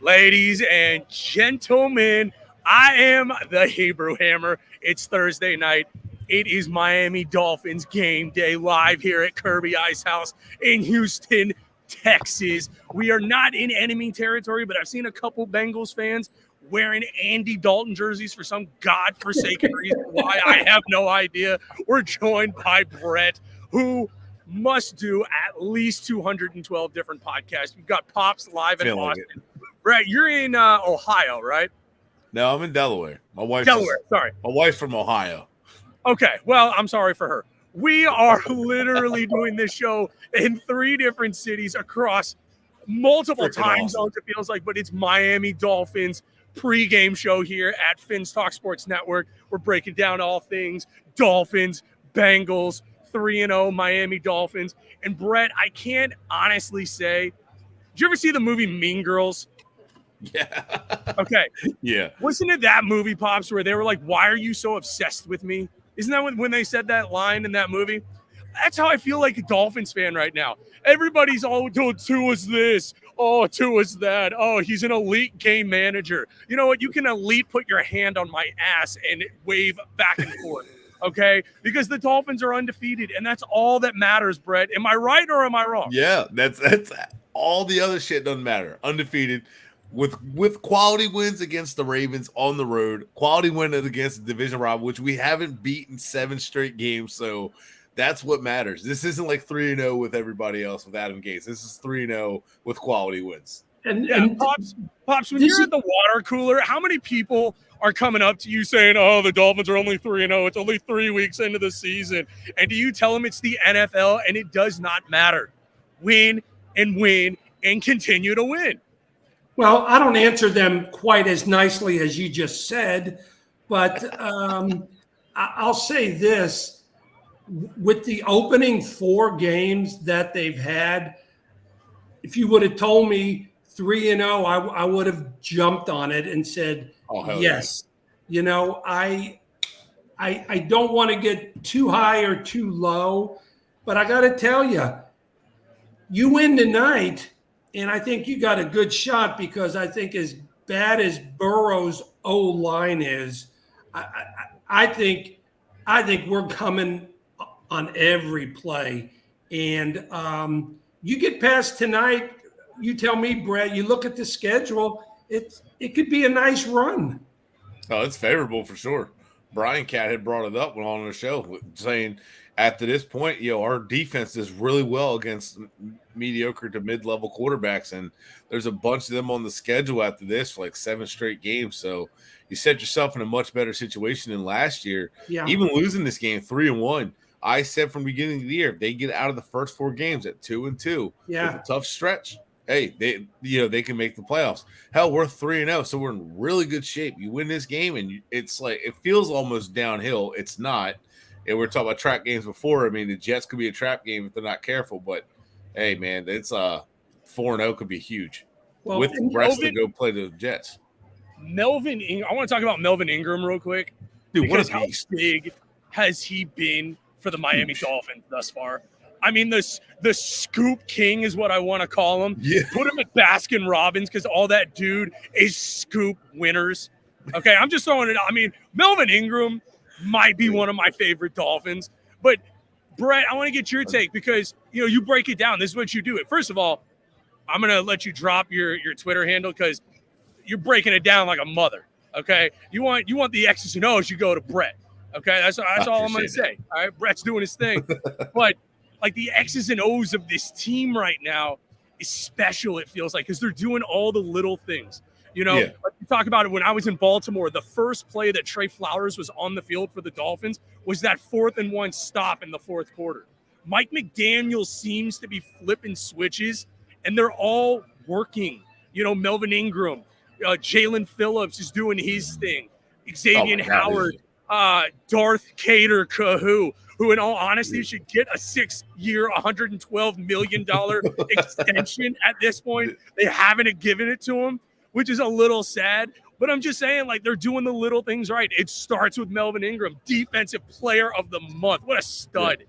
Ladies and gentlemen, I am the Hebrew Hammer. It's Thursday night. It is Miami Dolphins game day live here at Kirby Ice House in Houston, Texas. We are not in enemy territory, but I've seen a couple Bengals fans wearing Andy Dalton jerseys for some godforsaken reason. Why, I have no idea. We're joined by Bret, who must do at least 212 different podcasts. We've got Pops live in Austin. Bret, you're in Ohio, right? No, I'm in Delaware. My wife's from Ohio. Okay, well, I'm sorry for her. We are literally doing this show in 3 different cities across multiple time zones, it feels like, but it's Miami Dolphins pregame show here at Fins Talk Sports Network. We're breaking down all things Dolphins, Bengals, 3-0 Miami Dolphins. And Bret, I can't honestly say, did you ever see the movie Mean Girls? Yeah. Okay. Yeah. Wasn't it that movie, Pops, where they were like, why are you so obsessed with me? Isn't that when they said that line in that movie? That's how I feel like a Dolphins fan right now. Everybody's, oh, Tua's this. Oh, Tua's that. Oh, he's an elite game manager. You know what? You can elite put your hand on my ass and wave back and forth, okay? Because the Dolphins are undefeated, and that's all that matters, Bret. Am I right or am I wrong? Yeah, that's all the other shit doesn't matter. Undefeated. With quality wins against the Ravens on the road, quality win against the division rival, which we haven't beaten 7 straight games. So that's what matters. This isn't like 3-0 with everybody else with Adam Gase. This is 3-0 with quality wins. And Pops, when you're at the water cooler, how many people are coming up to you saying, oh, the Dolphins are only 3-0. It's only 3 weeks into the season. And do you tell them it's the NFL and it does not matter? Win and continue to win. Well, I don't answer them quite as nicely as you just said, but I'll say this. With the opening 4 games that they've had, if you would have told me 3-0, I would have jumped on it and said, yes. Yeah. You know, I don't want to get too high or too low, but I got to tell you, you win tonight. And I think you got a good shot because I think as bad as Burrow's O-line is, I think we're coming on every play. And you get past tonight, you tell me, Bret, you look at the schedule, it could be a nice run. Oh, it's favorable for sure. Brian Cat had brought it up when on the show, saying at this point, our defense does really well against mediocre to mid-level quarterbacks, and there's a bunch of them on the schedule after this for like 7 straight games. So you set yourself in a much better situation than last year. Yeah. Even losing this game 3-1, I said from the beginning of the year, if they get out of the first 4 games at 2-2, with a tough stretch, hey, they can make the playoffs. Hell, we're 3-0, so we're in really good shape. You win this game, and it's like it feels almost downhill. It's not. And we're talking about trap games before. I mean, the Jets could be a trap game if they're not careful. But hey, man, it's 4-0 could be huge. Well, with the rest to go play the Jets. I want to talk about Melvin Ingram real quick. Dude, what a how big has he been for the Miami Dolphins thus far? I mean, the scoop king is what I want to call him. Yeah. Put him at Baskin Robbins because all that dude is scoop winners. Okay, I'm just throwing it out. I mean, Melvin Ingram might be one of my favorite Dolphins. But, Bret, I want to get your take because, you break it down. This is what you do. First of all, I'm going to let you drop your Twitter handle because you're breaking it down like a mother, okay? You want the X's and O's, you go to Bret, okay? That's all I'm going to say, all right? Bret's doing his thing. But, like, the X's and O's of this team right now is special, it feels like, because they're doing all the little things. Like you talk about it when I was in Baltimore, the first play that Trey Flowers was on the field for the Dolphins was that 4th and 1 stop in the 4th quarter. Mike McDaniel seems to be flipping switches, and they're all working. Melvin Ingram, Jalen Phillips is doing his thing. Xavier Howard, Darth Cater Kahoo, who in all honesty should get a 6-year, $112 million extension at this point. They haven't given it to him, which is a little sad. But I'm just saying, like, they're doing the little things right. It starts with Melvin Ingram, Defensive Player of the Month. What a stud.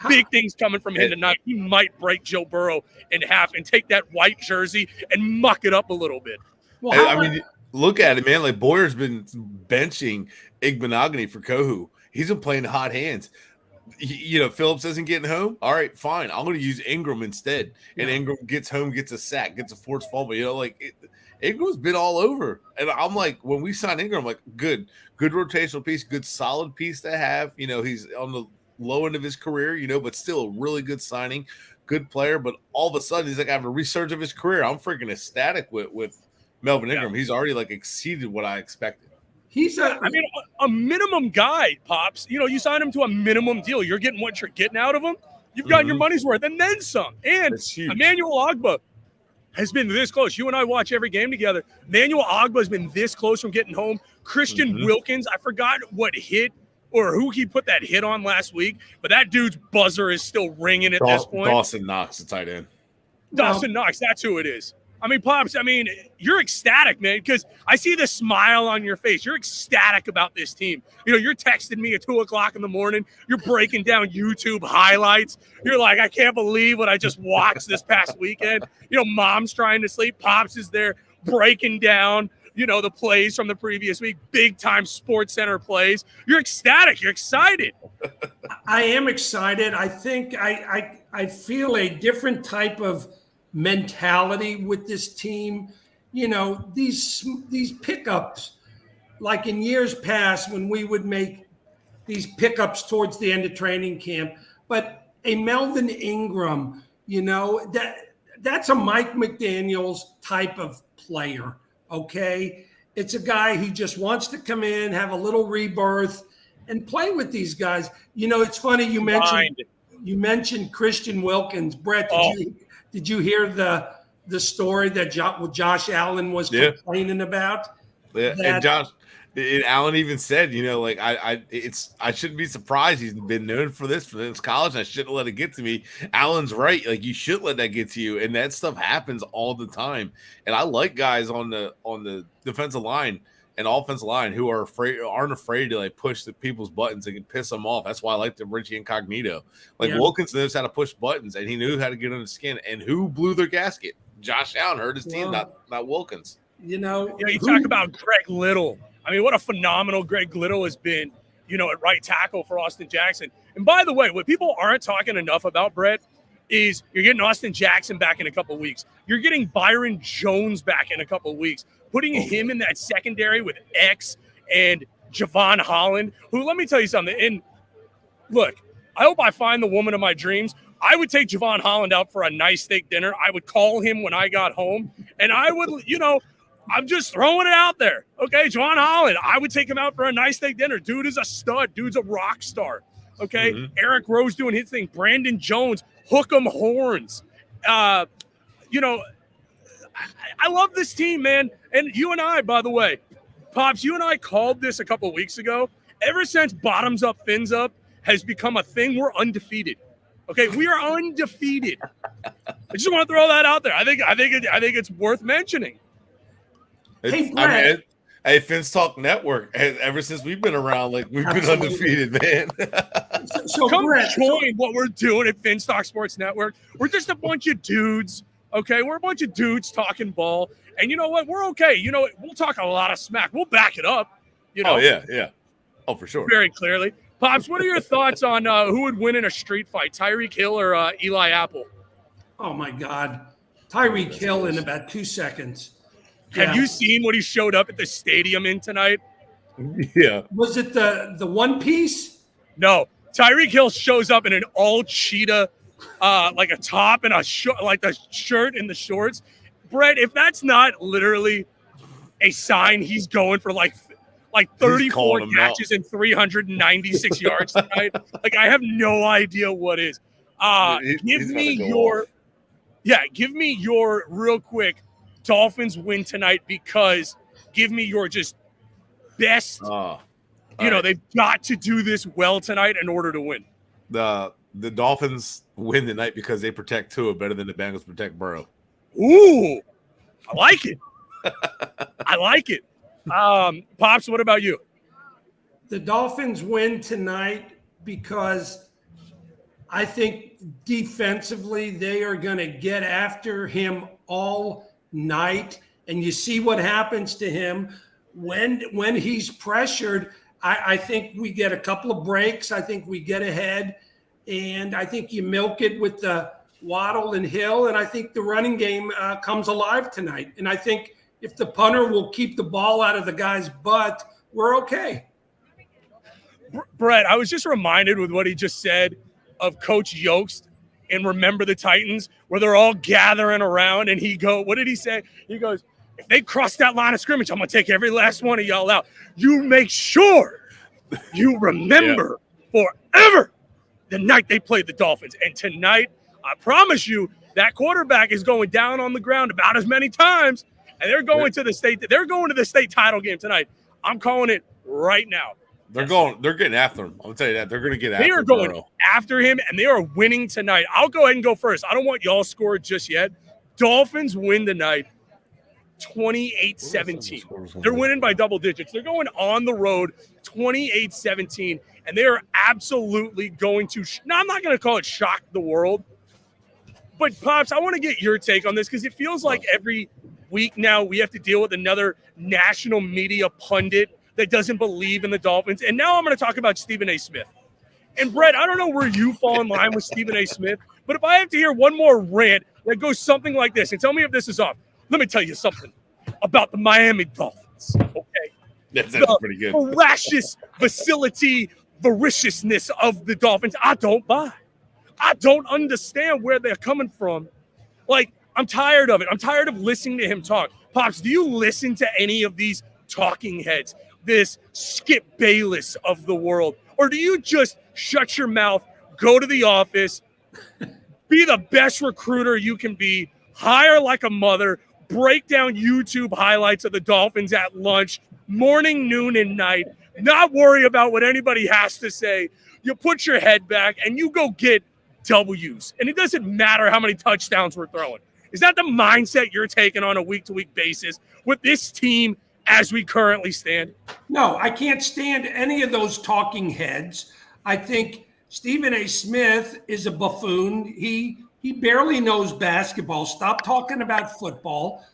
Big things coming from him tonight. He might break Joe Burrow in half and take that white jersey and muck it up a little bit. Well, I mean, look at it, man. Like Boyer's been benching Igbenogany for Kohu. He's been playing hot hands. Phillips isn't getting home. All right, fine. I'm going to use Ingram instead. And Ingram gets home, gets a sack, gets a forced fumble. Ingram's been all over. And I'm like, when we signed Ingram, I'm like, good rotational piece, good solid piece to have. He's on the low end of his career, but still a really good signing, good player. But all of a sudden, he's like having a resurge of his career. I'm freaking ecstatic with Melvin Ingram. He's already exceeded what I expected. He's a minimum guy, Pops. You sign him to a minimum deal. You're getting what you're getting out of him. You've gotten your money's worth and then some. And Emmanuel Ogbah has been this close. You and I watch every game together. Emmanuel Ogbah has been this close from getting home. Christian Wilkins, I forgot what hit or who he put that hit on last week, but that dude's buzzer is still ringing at this point. Dawson Knox, the tight end. Dawson Knox, that's who it is. Pops, you're ecstatic, man, because I see the smile on your face. You're ecstatic about this team. You're texting me at 2:00 in the morning. You're breaking down YouTube highlights. You're like, I can't believe what I just watched this past weekend. Mom's trying to sleep. Pops is there breaking down, the plays from the previous week, big-time Sports Center plays. You're ecstatic. You're excited. I am excited. I think I feel a different type of mentality with this team. These pickups, like in years past when we would make these pickups towards the end of training camp, but a Melvin Ingram, that's a Mike McDaniels type of player. Okay. It's a guy who just wants to come in, have a little rebirth and play with these guys. It's funny. You mentioned Christian Wilkins. Bret, did you hear the story that Josh Allen was complaining about? Yeah, and Allen even said, I shouldn't be surprised. He's been known for this since college. I shouldn't let it get to me. Allen's right. You should let that get to you, and that stuff happens all the time. And I like guys on the defensive line and offensive line who aren't afraid to push the people's buttons and can piss them off. That's why I like the Richie Incognito. Wilkins knows how to push buttons, and he knew how to get under the skin. And who blew their gasket? Josh Allen hurt his team, not Wilkins. You talk about Greg Little. What a phenomenal Greg Little has been, at right tackle for Austin Jackson. And by the way, what people aren't talking enough about, Brett, is you're getting Austin Jackson back in a couple of weeks. You're getting Byron Jones back in a couple of weeks. Putting him in that secondary with X and Javon Holland, who, let me tell you something. And look, I hope I find the woman of my dreams. I would take Javon Holland out for a nice steak dinner. I would call him when I got home. And I would, I'm just throwing it out there. Okay, Javon Holland, I would take him out for a nice steak dinner. Dude is a stud. Dude's a rock star. Okay, Eric Rose doing his thing. Brandon Jones, hook 'em horns. I love this team, man. And you and I, by the way, Pops, you and I called this a couple weeks ago. Ever since bottoms up, fins up has become a thing, we're undefeated. Okay, we are undefeated. I just want to throw that out there. I think it's worth mentioning. Hey, Fins Talk Network. Ever since we've been around, we've been undefeated, man. So come join what we're doing at Fins Talk Sports Network. We're just a bunch of dudes. Okay, we're a bunch of dudes talking ball, and you know what? We're okay. We'll talk a lot of smack. We'll back it up. Oh yeah. Oh, for sure. Very clearly, Pops. What are your thoughts on who would win in a street fight, Tyreek Hill or Eli Apple? Oh my God, Tyreek Hill in about 2 seconds. Have you seen what he showed up at the stadium in tonight? Yeah. Was it the one piece? No. Tyreek Hill shows up in an all cheetah, like a top and like the shirt and the shorts. Brett, if that's not literally a sign he's going for like 34 catches and 396 yards tonight, I have no idea what is. Give me your real quick Dolphins win tonight, because give me your just best. They've got to do this well tonight in order to win. The Dolphins win tonight because they protect Tua better than the Bengals protect Burrow. Ooh, I like it. I like it. Pops, what about you? The Dolphins win tonight because I think defensively they are going to get after him all night, and you see what happens to him when he's pressured. I think we get a couple of breaks. I think we get ahead, and I think you milk it with the Waddle and Hill, and I think the running game comes alive tonight. And I think if the punter will keep the ball out of the guy's butt, we're okay. Brett, I was just reminded with what he just said of Coach Yost and Remember the Titans, where they're all gathering around, and what did he say? He goes, if they cross that line of scrimmage, I'm going to take every last one of y'all out. You make sure you remember forever the night they played the Dolphins. And tonight, I promise you, that quarterback is going down on the ground about as many times, and they're going to the state title game tonight. I'm calling it right now. They're getting after him. I'll tell you that. They're going to get after him. They are going after him, and they are winning tonight. I'll go ahead and go first. I don't want y'all score just yet. Dolphins win tonight 28-17. They're winning by double digits. They're going on the road 28-17, and they are absolutely going to I'm not going to call it shock the world, but Pops, I want to get your take on this because it feels like every week now we have to deal with another national media pundit that doesn't believe in the Dolphins. And now I'm going to talk about Stephen A. Smith. And Brett, I don't know where you fall in line with Stephen A. Smith, but if I have to hear one more rant that goes something like this, and tell me if this is off, let me tell you something about the Miami Dolphins, okay? That's pretty good. Voracious facility, voraciousness of the Dolphins, I don't buy. I don't understand where they're coming from. Like, I'm tired of it. I'm tired of listening to him talk. Pops, do you listen to any of these talking heads, this Skip Bayless of the world? Or do you just shut your mouth, go to the office, be the best recruiter you can be, hire like a mother, break down YouTube highlights of the Dolphins at lunch, morning, noon, and night, not worry about what anybody has to say. You put your head back and you go get W's. And it doesn't matter how many touchdowns we're throwing. Is that the mindset you're taking on a week-to-week basis with this team as we currently stand? No, I can't stand any of those talking heads. I think Stephen A. Smith is a buffoon. He barely knows basketball. Stop talking about football.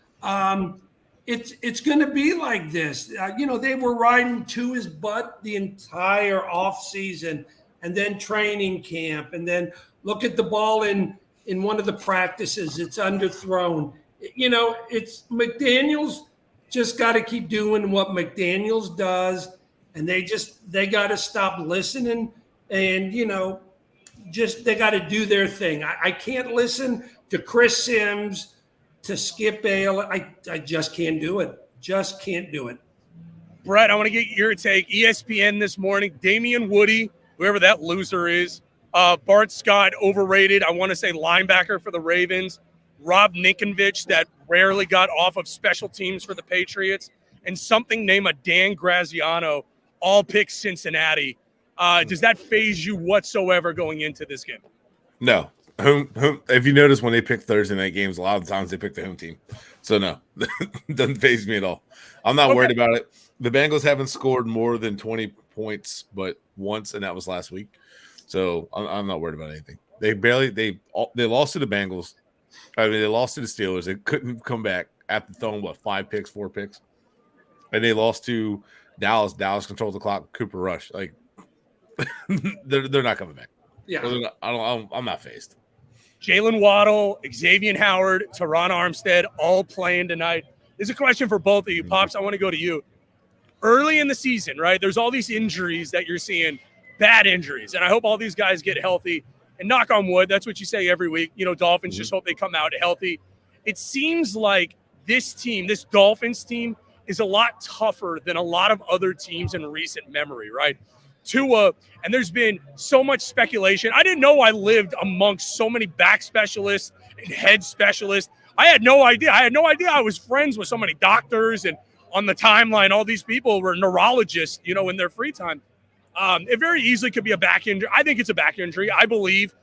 It's going to be like this. They were riding to his butt the entire offseason, and then training camp, and then look at the ball in one of the practices. It's underthrown. It's McDaniels just got to keep doing what McDaniels does, and they got to stop listening, and they got to do their thing. I can't listen to Chris Sims, to Skip Bayless. I just can't do it. Just can't do it. Brett, I want to get your take. ESPN this morning, Damian Woody, whoever that loser is, Bart Scott, overrated. I want to say linebacker for the Ravens. Rob Ninkovich, that rarely got off of special teams for the Patriots, and something named a Dan Graziano, all pick Cincinnati. Does that faze you whatsoever going into this game? No. Home. If you notice, when they pick Thursday night games, a lot of times they pick the home team. So no, doesn't faze me at all. I'm not worried about it. The Bengals haven't scored more than 20 points, but once, and that was last week. So I'm not worried about anything. They lost to the Bengals. I mean, they lost to the Steelers. They couldn't come back after throwing 4 picks, and they lost to Dallas. Dallas controls the clock. Cooper Rush, like they're not coming back. Yeah, I'm not fazed. Jalen Waddle, Xavier Howard, Teron Armstead, all playing tonight. There's a question for both of you. Pops, I want to go to you. Early in the season, right, there's all these injuries that you're seeing, bad injuries, and I hope all these guys get healthy. And knock on wood, that's what you say every week. Dolphins just hope they come out healthy. It seems like this Dolphins team, is a lot tougher than a lot of other teams in recent memory, right? And there's been so much speculation. I didn't know I lived amongst so many back specialists and head specialists. I had no idea. I was friends with so many doctors, and on the timeline, all these people were neurologists, in their free time. It very easily could be a back injury. I think it's a back injury. I believe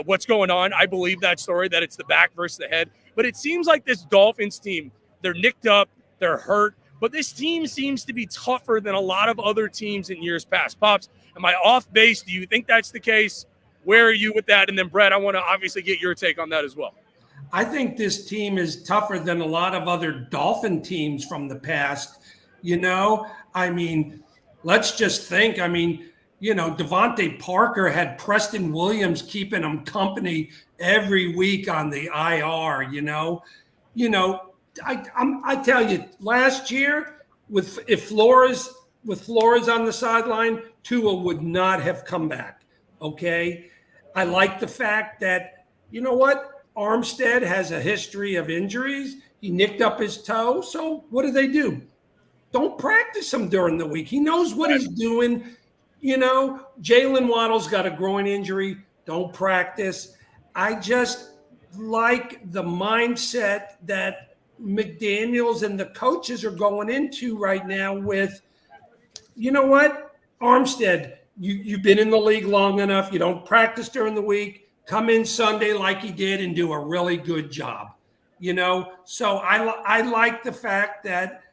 what's going on. I believe that story, that it's the back versus the head. But it seems like this Dolphins team, they're nicked up, they're hurt. But this team seems to be tougher than a lot of other teams in years past. Pops, am I off base? Do you think that's the case? Where are you with that? And then, Brett, I want to obviously get your take on that as well. I think this team is tougher than a lot of other Dolphin teams from the past. I mean, let's just think. I mean, Devontae Parker had Preston Williams keeping him company every week on the IR. I tell you, last year with Flores on the sideline, Tua would not have come back. Okay, I like the fact that Armstead has a history of injuries. He nicked up his toe. So what do? Don't practice him during the week. He knows what he's doing. Jalen Waddle's got a groin injury. Don't practice. I just like the mindset that McDaniels and the coaches are going into right now with, Armstead, you've been in the league long enough. You don't practice during the week. Come in Sunday like he did and do a really good job. So I like the fact that,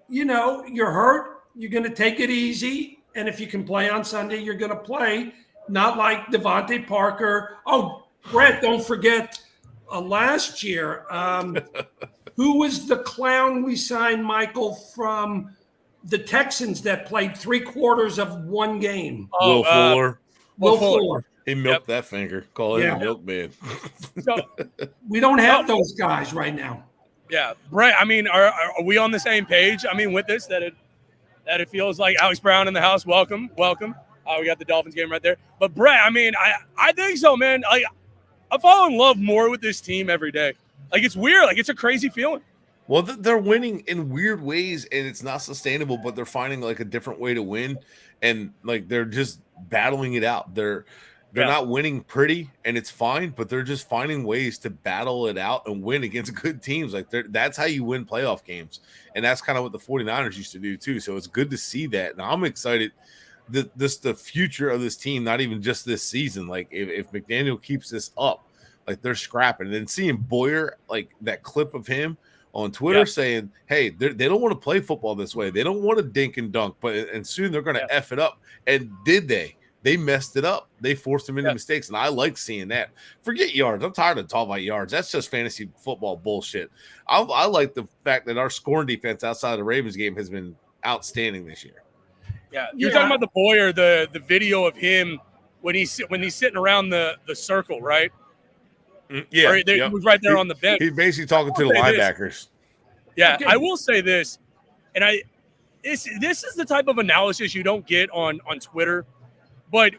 you're hurt. You're going to take it easy. And if you can play on Sunday, you're going to play. Not like Devontae Parker. Oh, Brett, don't forget last year. Who was the clown we signed, Michael, from the Texans that played 3/4 of one game? Will Fuller. Will Fuller. He milked that finger. Call him a milkman. So, we don't have those guys right now. Yeah, Brett. I mean, are we on the same page? I mean, with this, that it feels like Alex Brown in the house. Welcome. We got the Dolphins game right there. But Brett, I mean, I think so, man. I fall in love more with this team every day. Like, it's weird. Like, it's a crazy feeling. Well, they're winning in weird ways, and it's not sustainable. But they're finding like a different way to win, and like they're just battling it out. They're not winning pretty, and it's fine, but they're just finding ways to battle it out and win against good teams. Like that's how you win playoff games, and that's kind of what the 49ers used to do too. So it's good to see that, and I'm excited. The future of this team, not even just this season. Like if McDaniel keeps this up, like they're scrapping. And then seeing Boyer, like that clip of him on Twitter saying, "Hey, they don't want to play football this way. They don't want to dink and dunk, and soon they're going to f it up." And did they? They messed it up. They forced him into mistakes, and I like seeing that. Forget yards. I'm tired of talking about yards. That's just fantasy football bullshit. I like the fact that our scoring defense outside of the Ravens game has been outstanding this year. Yeah, you're talking about the Boyer, the video of him when he's sitting around the circle, right? Yeah, he was right there on the bench. He's basically talking to the linebackers. Yeah, I will say this, and this is the type of analysis you don't get on Twitter. But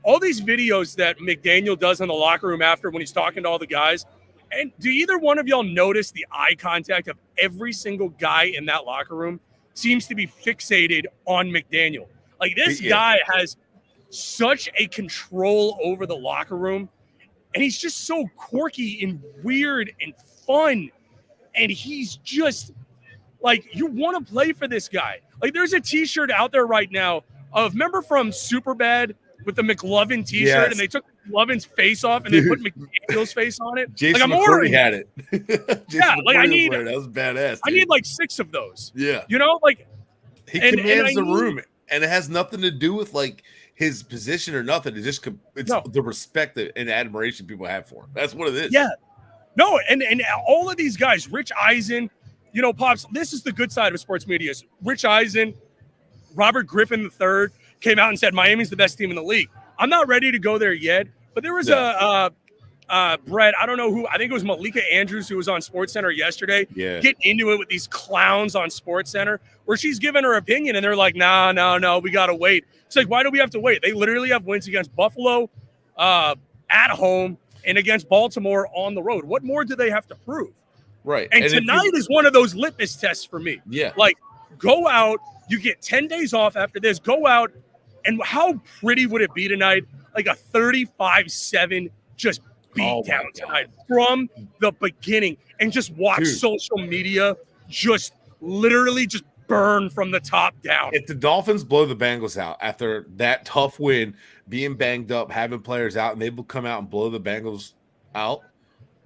all these videos that McDaniel does in the locker room after when he's talking to all the guys, and do either one of y'all notice the eye contact of every single guy in that locker room seems to be fixated on McDaniel? Like this guy has such a control over the locker room, and he's just so quirky and weird and fun. And he's just like, you want to play for this guy. Like there's a t-shirt out there right now remember from Superbad with the McLovin t-shirt, and they took McLovin's face off and they put McDaniel's face on it. Jason like, I'm ordering had it. I need that was badass. Dude. I need like 6 of those. Yeah, like he commands the room, and it has nothing to do with like his position or nothing. It's just the respect and admiration people have for him. That's what it is. Yeah, no, and all of these guys, Rich Eisen, Pops. This is the good side of sports media. Rich Eisen. Robert Griffin III came out and said Miami's the best team in the league. I'm not ready to go there yet, but there was Brett, I don't know who, I think it was Malika Andrews who was on SportsCenter yesterday, getting into it with these clowns on SportsCenter, where she's giving her opinion, and they're like, no, we got to wait. It's like, why do we have to wait? They literally have wins against Buffalo at home and against Baltimore on the road. What more do they have to prove? Right. And tonight is one of those litmus tests for me. Yeah. Like, go out. You get 10 days off after this. Go out, and how pretty would it be tonight? Like a 35-7 just beat down tonight from the beginning, and just watch social media just literally just burn from the top down. If the Dolphins blow the Bengals out after that tough win, being banged up, having players out, and they will come out and blow the Bengals out,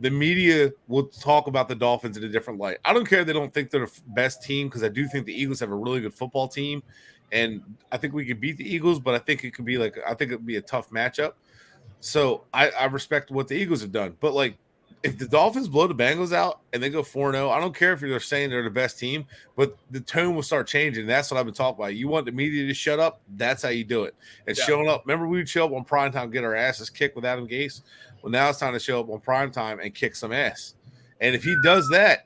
the media will talk about the Dolphins in a different light. I don't care they don't think they're the best team, because I do think the Eagles have a really good football team, and I think we could beat the Eagles, but I think it would be a tough matchup. So I respect what the Eagles have done. But like if the Dolphins blow the Bengals out and they go 4-0, I don't care if they're saying they're the best team, but the tone will start changing. That's what I've been talking about. You want the media to shut up? That's how you do it. And showing up. Remember, we would show up on primetime, get our asses kicked with Adam Gase? Well, now it's time to show up on primetime and kick some ass. And if he does that,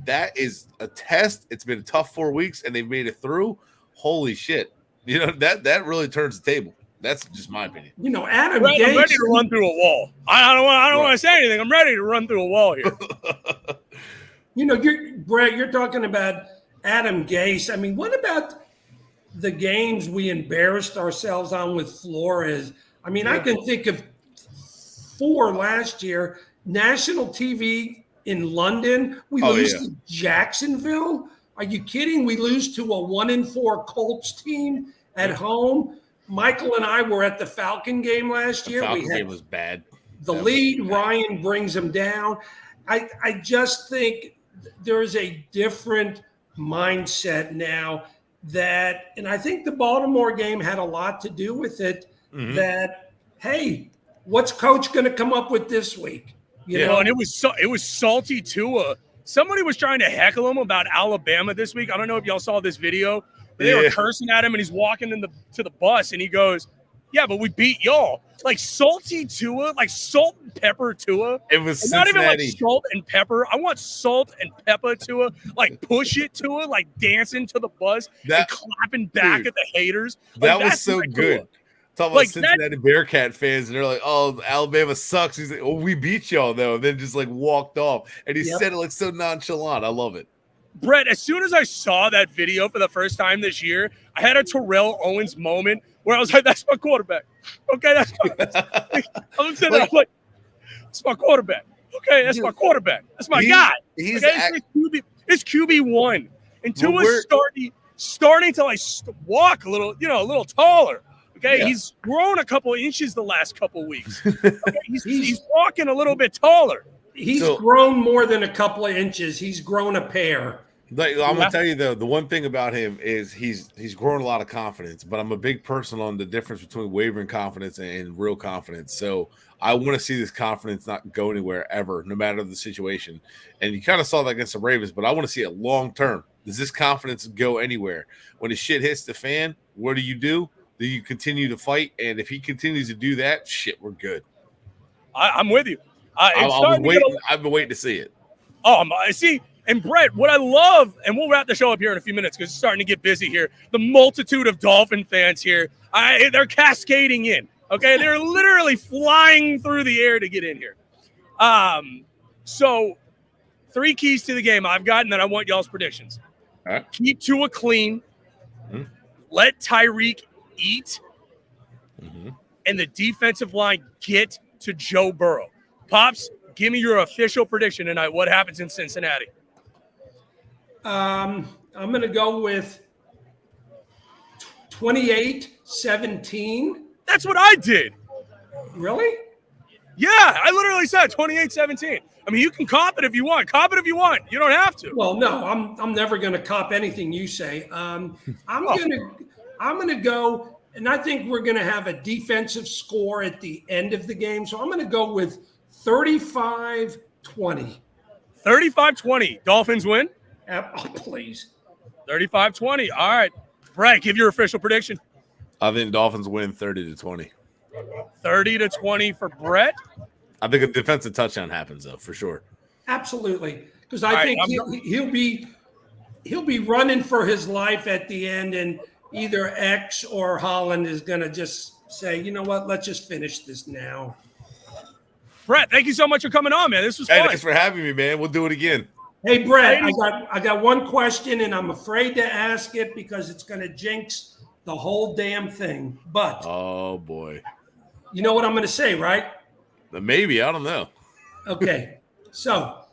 that is a test. It's been a tough 4 weeks, and they've made it through. Holy shit. You know, that really turns the table. That's just my opinion. You know, Adam Brett, Gase. I'm ready to run through a wall. I don't want to say anything. I'm ready to run through a wall here. You know, Brett, you're talking about Adam Gase. I mean, what about the games we embarrassed ourselves on with Flores? I mean, I can think of 4 last year. National TV in London. We lose to Jacksonville. Are you kidding? We lose to a 1-4 Colts team at home. Michael and I were at the Falcon game last year. The Falcon game was bad. The lead, Ryan brings them down. I just think there's a different mindset now that, and I think the Baltimore game had a lot to do with it, that, hey, what's coach going to come up with this week? You know? And it was salty Tua. Somebody was trying to heckle him about Alabama this week. I don't know if y'all saw this video. They were cursing at him, and he's walking to the bus, and he goes, "Yeah, but we beat y'all." Like salty Tua, like salt and pepper Tua. It was not even like Cincinnati. salt and pepper. I want salt and pepper Tua, like push it Tua, like dancing to the bus and clapping back at the haters. Like, that was so good. Talking about Cincinnati Bearcat fans, and they're like, "Oh, Alabama sucks." He's like, "Oh, we beat y'all though," and then just like walked off, and he said it like so nonchalant. I love it. Brett, as soon as I saw that video for the first time this year, I had a Terrell Owens moment where I was like, "That's my quarterback." Okay, that's I'm sitting there, I'm like, "It's my quarterback." Okay, that's my quarterback. That's my guy. He's it's QB1, and Tua's starting to like walk a little taller. Okay, he's grown a couple inches the last couple weeks. Okay? He's walking a little bit taller. He's grown more than a couple of inches. He's grown a pair. Like, I'm gonna tell you though, the one thing about him is he's grown a lot of confidence. But I'm a big person on the difference between wavering confidence and real confidence. So I want to see this confidence not go anywhere ever, no matter the situation. And you kind of saw that against the Ravens, but I want to see it long term. Does this confidence go anywhere? When the shit hits the fan, what do? Do you continue to fight? And if he continues to do that, shit, we're good. I'm with you. I've been waiting to see it. I see. And Brett, what I love, and we'll wrap the show up here in a few minutes because it's starting to get busy here. The multitude of Dolphin fans here, they're cascading in. Okay, they're literally flying through the air to get in here. So 3 keys to the game I've got, and then I want y'all's predictions. All right. Keep Tua clean. Let Tyreek eat. And the defensive line get to Joe Burrow. Pops, give me your official prediction tonight. What happens in Cincinnati? I'm going to go with 28-17. That's what I did. Really? Yeah, I literally said 28-17. I mean, you can cop it if you want. Cop it if you want. You don't have to. Well, no, I'm never going to cop anything you say. I'm going to go, and I think we're going to have a defensive score at the end of the game. So I'm going to go with 35-20. 35-20. Dolphins win? Oh, please. 35-20. All right. Brett, give your official prediction. I think Dolphins win 30-20. 30-20 for Brett. I think a defensive touchdown happens though, for sure. Absolutely, because I think he'll be running for his life at the end, and either X or Holland is going to just say, "You know what? Let's just finish this now." Brett, thank you so much for coming on, man. This was fun. Thanks for having me, man. We'll do it again. Hey, Brett, I got one question, and I'm afraid to ask it because it's going to jinx the whole damn thing. But oh boy, you know what I'm going to say, right? Maybe, I don't know. Okay, so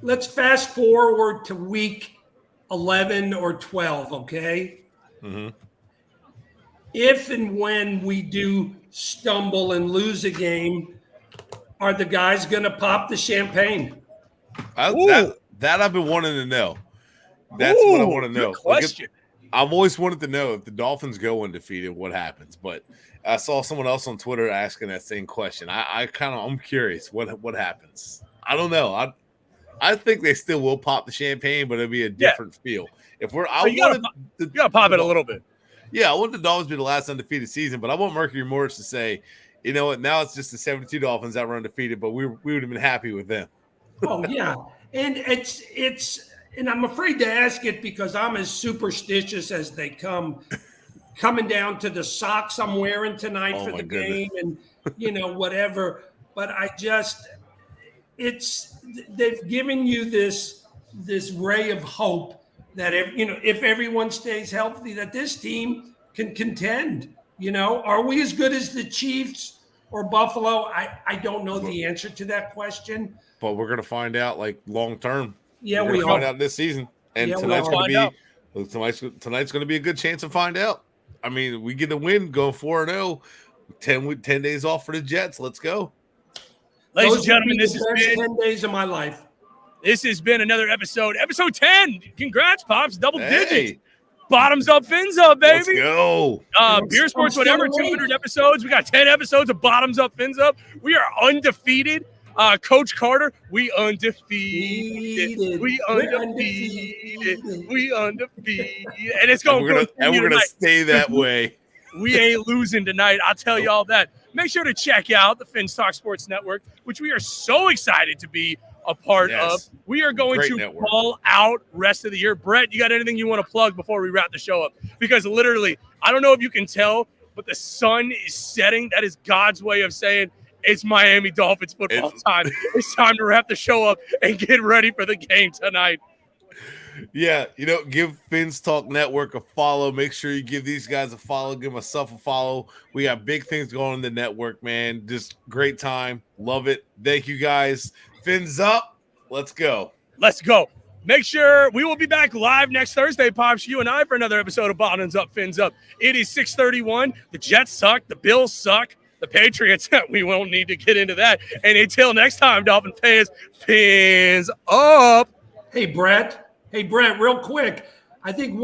let's fast forward to week 11 or 12, okay? If and when we do stumble and lose a game, are the guys going to pop the champagne? That I've been wanting to know. That's what I want to know. Good question. I've always wanted to know if the Dolphins go undefeated, what happens. But I saw someone else on Twitter asking that same question. I'm curious what happens. I don't know. I think they still will pop the champagne, but it'll be a different feel. If we're, you gotta pop it a little bit. Yeah, I want the Dolphins to be the last undefeated season, but I want Mercury Morris to say, you know what? Now it's just the 72 Dolphins that were undefeated, but we would have been happy with them. Oh yeah, and it's and I'm afraid to ask it because I'm as superstitious as they come. Coming down to the socks I'm wearing tonight for the game, and whatever. But they've given you this ray of hope that if everyone stays healthy, that this team can contend. Are we as good as the Chiefs or Buffalo? I don't know the answer to that question. But we're gonna find out long term. Yeah, we're gonna find out this season, and tonight's gonna be a good chance to find out. I mean, we get a win, go 4-0, 10 days off for the Jets. Let's go. Ladies and gentlemen, this has been 10 days of my life. This has been another episode 10. Congrats, Pops. Double digits. Bottoms up, fins up, baby. Let's go. Beer Sports, whatever, 200 episodes. We got 10 episodes of bottoms up, fins up. We are undefeated. Coach Carter, we undefeated. We undefeated. And it's going to and we're going to stay that way. We ain't losing tonight. I'll tell you all that. Make sure to check out the Fins Talk Sports Network, which we are so excited to be a part of. We are going to ball out rest of the year. Brett, you got anything you want to plug before we wrap the show up? Because literally, I don't know if you can tell, but the sun is setting. That is God's way of saying it's Miami Dolphins football time. It's time to wrap the show up and get ready for the game tonight. Yeah, give Fins Talk Network a follow. Make sure you give these guys a follow. Give myself a follow. We got big things going in the network, man. Just great time. Love it. Thank you, guys. Fins up. Let's go. Let's go. Make sure we will be back live next Thursday, Pops, you and I, for another episode of Bottoms Up, Fins Up. It is 6:31. The Jets suck. The Bills suck. The Patriots, we won't need to get into that. And until next time, Dolphin fans, fins up. Hey, Brett, real quick. I think